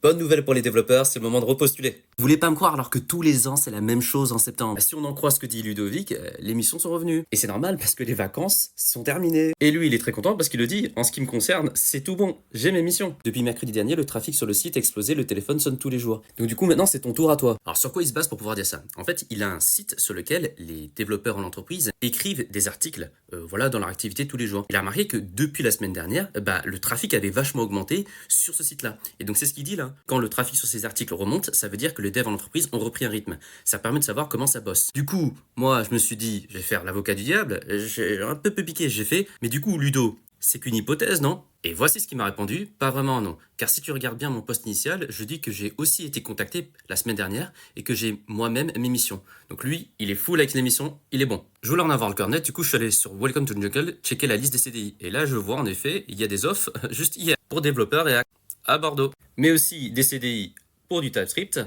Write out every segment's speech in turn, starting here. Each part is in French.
Bonne nouvelle pour les développeurs, c'est le moment de repostuler. Vous voulez pas me croire alors que tous les ans c'est la même chose en septembre. Si on en croit ce que dit Ludovic, les missions sont revenues. Et c'est normal parce que les vacances sont terminées. Et lui il est très content parce qu'il le dit, en ce qui me concerne, c'est tout bon, j'ai mes missions. Depuis mercredi dernier, le trafic sur le site a explosé, le téléphone sonne tous les jours. Donc du coup maintenant c'est ton tour à toi. Alors sur quoi il se base pour pouvoir dire ça? En fait il a un site sur lequel les développeurs en entreprise écrivent des articles voilà, dans leur activité tous les jours. Il a remarqué que depuis la semaine dernière, le trafic avait vachement augmenté sur ce site-là. Et donc c'est ce qu'il dit là. Quand le trafic sur ces articles remonte, ça veut dire que les devs en entreprise ont repris un rythme. Ça permet de savoir comment ça bosse. Du coup, moi je me suis dit, je vais faire l'avocat du diable. J'ai un peu piqué, j'ai fait. Mais du coup, Ludo, c'est qu'une hypothèse, non? Et voici ce qu'il m'a répondu, pas vraiment non. Car si tu regardes bien mon post initial, je dis que j'ai aussi été contacté la semaine dernière et que j'ai moi-même mes missions. Donc lui, il est full avec les missions, il est bon. Je voulais en avoir le cœur net, du coup je suis allé sur Welcome to the Jungle, checker la liste des CDI. Et là je vois en effet, il y a des offres juste hier pour développeurs et à Bordeaux. Mais aussi des CDI pour du TypeScript.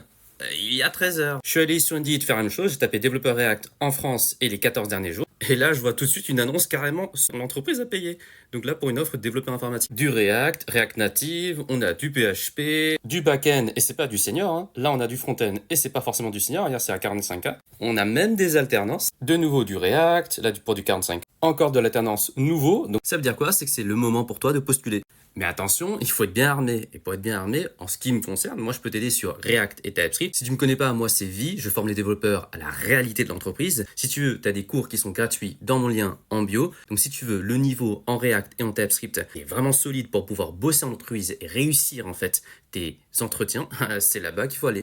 Il y a 13 heures. Je suis allé sur Indeed faire la même chose, j'ai tapé développeur React en France et les 14 derniers jours. Et là, je vois tout de suite une annonce carrément sur l'entreprise à payer. Donc là, pour une offre de développeur informatique. Du React, React Native, on a du PHP, du back-end, et c'est pas du senior. Hein. Là, on a du front-end, et c'est pas forcément du senior. Regarde, c'est à 45K. On a même des alternances. De nouveau du React, là, pour du 45. Encore de l'alternance nouveau. Donc ça veut dire quoi? C'est que c'est le moment pour toi de postuler. Mais attention, il faut être bien armé. Et pour être bien armé, en ce qui me concerne, moi je peux t'aider sur React et TypeScript. Si tu me connais pas, moi c'est Vi, je forme les développeurs à la réalité de l'entreprise. Si tu veux, tu as des cours qui sont gratuits dans mon lien en bio. Donc si tu veux le niveau en React et en TypeScript est vraiment solide pour pouvoir bosser en entreprise et réussir en fait tes entretiens, c'est là-bas qu'il faut aller.